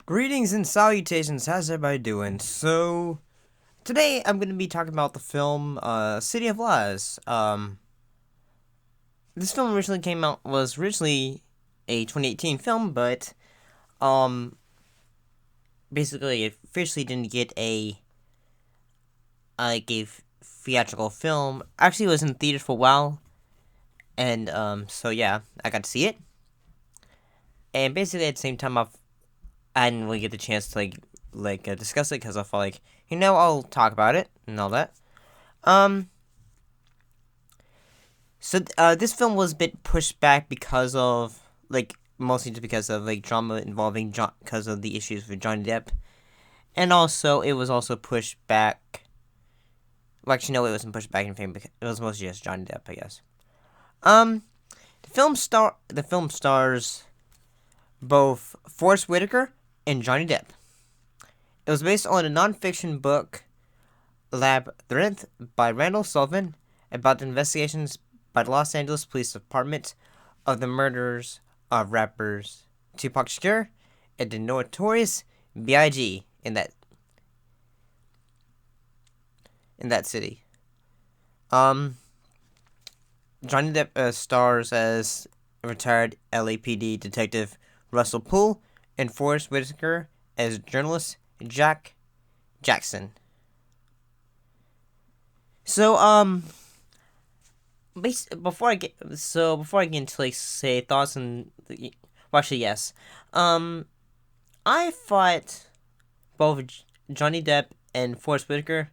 Greetings and salutations, how's everybody doing? So, today I'm going to be talking about the film, City of Lies. This film was originally a 2018 film, but, um, basically it officially didn't get a theatrical film. Actually, it was in theaters for a while, and, so yeah, I got to see it. And basically at the same time, I didn't really get the chance to, discuss it, because I felt like, I'll talk about it, and all that. Um, this film was a bit pushed back because of, mostly just because of, drama involving because of the issues with Johnny Depp. And also, it was also pushed back. Well, actually, no, it wasn't pushed back in fame, because it was mostly just Johnny Depp, I guess. Um, the film stars both Forest Whitaker and Johnny Depp. It was based on a nonfiction book, Labyrinth, by Randall Sullivan, about the investigations by the Los Angeles Police Department of the murders of rappers Tupac Shakur and the Notorious B.I.G. in that city. Johnny Depp stars as retired LAPD detective Russell Poole and Forest Whitaker as journalist Jack Jackson. So, before I get into say thoughts and actually yes, I thought both Johnny Depp and Forest Whitaker.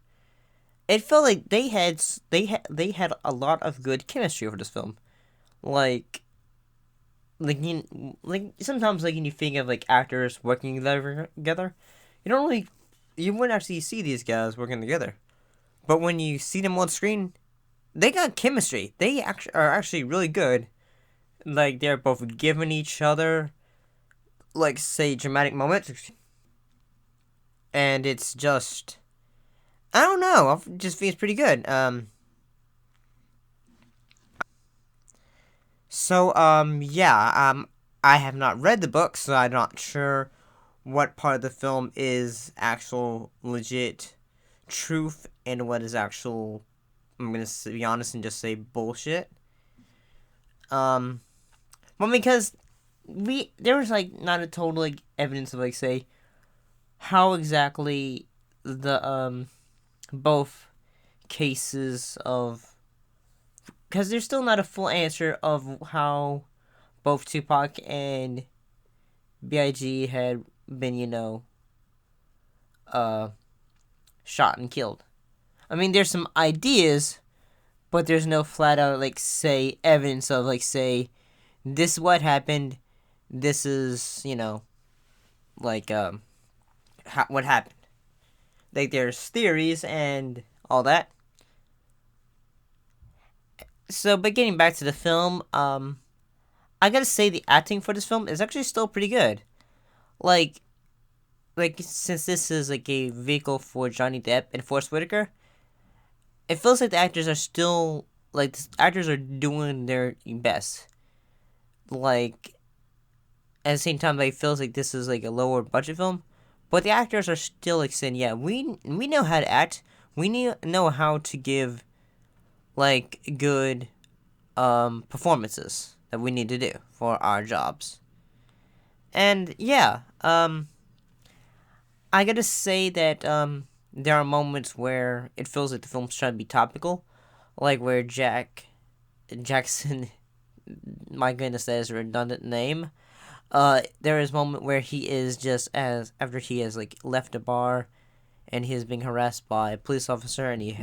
It felt like they had a lot of good chemistry for this film. Like sometimes when you think of actors working together, you wouldn't actually see these guys working together. But when you see them on screen, they got chemistry. They are actually really good. They're both giving each other, say, dramatic moments. And it's just, I don't know. It just feels pretty good. I have not read the book, so I'm not sure what part of the film is actual legit truth and what is actual, I'm gonna be honest and just say bullshit. Well, because there was not a total evidence of say how exactly the both cases of, because there's still not a full answer of how both Tupac and B.I.G. had been shot and killed. I mean, there's some ideas, but there's no flat out say evidence of say this is what happened. This is what happened. There's theories and all that. So, but getting back to the film, I gotta say the acting for this film is actually still pretty good. Like, since this is a vehicle for Johnny Depp and Forest Whitaker, it feels like the actors are still the actors are doing their best. At the same time, it feels like this is a lower budget film, but the actors are still saying, yeah, we know how to act. We know how to give good performances that we need to do for our jobs. And yeah, I gotta say that there are moments where it feels like the film's trying to be topical, where Jackson, my goodness, that is a redundant name. There is a moment where he is just after he has left a bar, and he is being harassed by a police officer, and he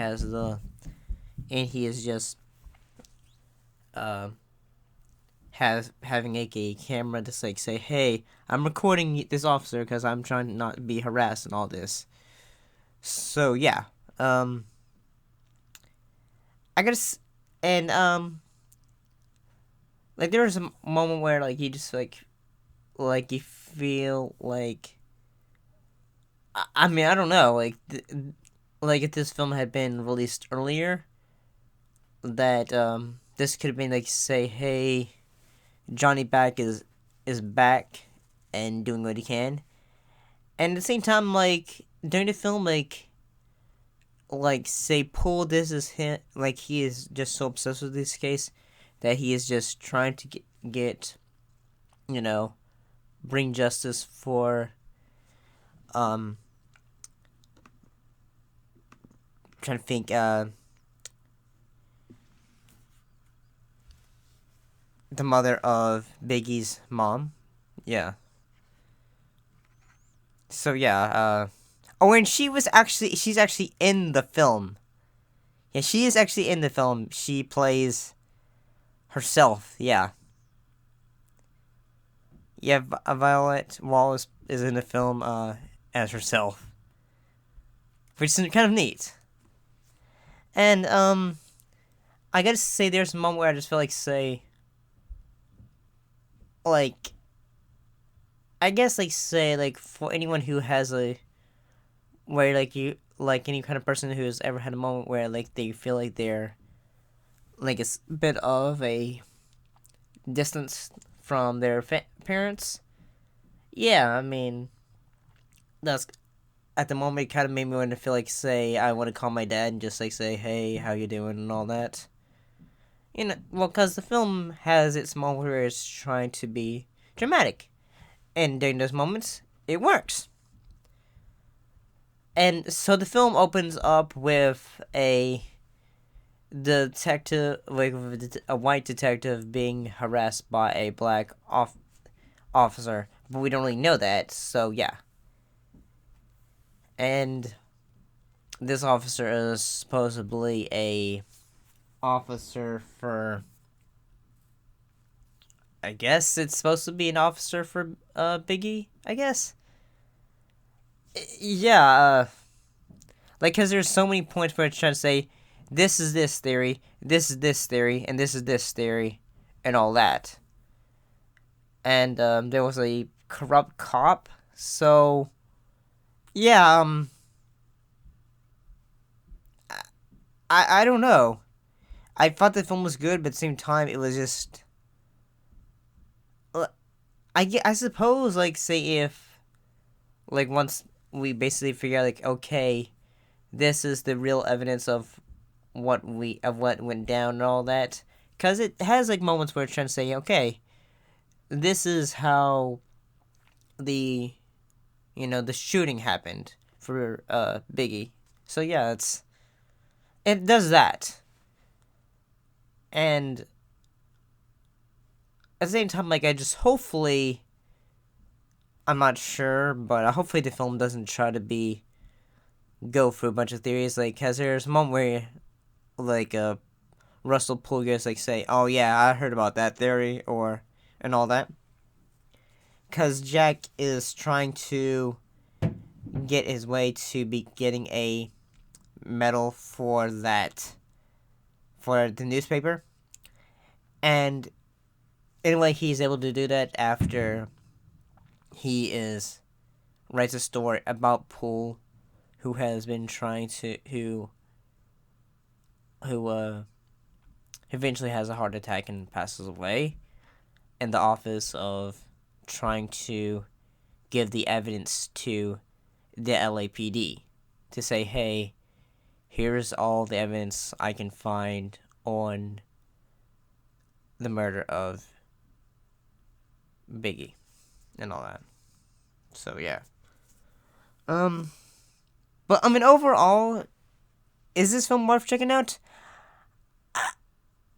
is just having a camera to say, hey, I'm recording this officer because I'm trying to not be harassed and all this. So yeah, I guess, and there was a moment where you just you feel I mean, I don't know, if this film had been released earlier, that this could have been say, hey, Johnny back is back and doing what he can, And at the same time, like during the film, say Paul, this is him. Like he is just so obsessed with this case that he is just trying to get you know, bring justice for um trying to think the mother of Biggie's mom. Yeah. So yeah, oh, and she's actually in the film. Yeah, she is actually in the film. She plays herself. Yeah. Yeah, Violet Wallace is in the film as herself, which is kind of neat. And I gotta say, there's a moment where I just feel like like I guess for anyone who has a where like any kind of person who's ever had a moment where like they feel like they're like a bit of a distance from their parents. Yeah, I mean that's at the moment it kind of made me want to feel like I want to call my dad and just like say hey how you doing and all that. Well, because the film has its moment where it's trying to be dramatic, and during those moments it works. And so the film opens up with a detective, like a white detective, being harassed by a black officer, but we don't really know that. So yeah, and this officer is supposedly a officer for. I guess it's supposed to be an officer for Biggie. I guess. Yeah, because there's so many points where it's trying to say, this is this theory, this is this theory, and this is this theory, and all that. And there was a corrupt cop, so yeah, I don't know. I thought the film was good, but at the same time, it was just. I suppose, like, say if, like, once we basically figure out, like, okay, this is the real evidence of what went down and all that, because it has like moments where it's trying to say, okay, this is how the the shooting happened for Biggie. So yeah, it does that, and at the same time, like I just hopefully, I'm not sure, but hopefully the film doesn't try to go through a bunch of theories, like because there's a moment where like Russell Poole gets like say, oh yeah, I heard about that theory and all that. Because Jack is trying to get his way to be getting a medal for the newspaper. And anyway, he's able to do that after writes a story about Poole, who has been trying to, who eventually has a heart attack and passes away in the office of trying to give the evidence to the LAPD to say, hey, here's all the evidence I can find on the murder of Biggie and all that. So yeah. But I mean overall, is this film worth checking out?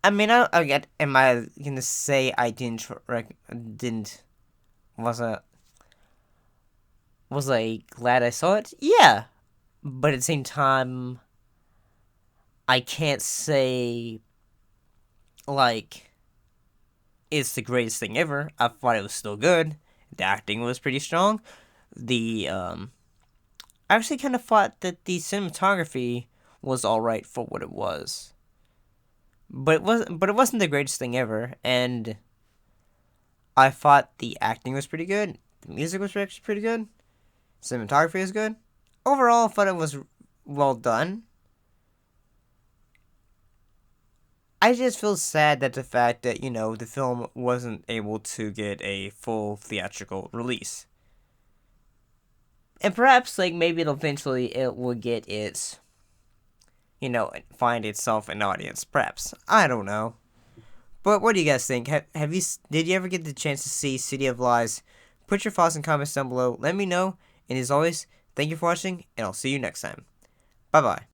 I mean, am I gonna say I didn't was a was I glad I saw it? Yeah, but at the same time, I can't say like it's the greatest thing ever. I thought it was still good. The acting was pretty strong. The I actually kind of thought that the cinematography was all right for what it was. But it wasn't the greatest thing ever, and I thought the acting was pretty good. The music was actually pretty good. Cinematography is good. Overall, I thought it was well done. I just feel sad that the fact that, the film wasn't able to get a full theatrical release. And perhaps, like, maybe it will get its, find itself an audience. Perhaps. I don't know. But what do you guys think? Did you ever get the chance to see City of Lies? Put your thoughts in comments down below. Let me know. And as always, thank you for watching, and I'll see you next time. Bye bye.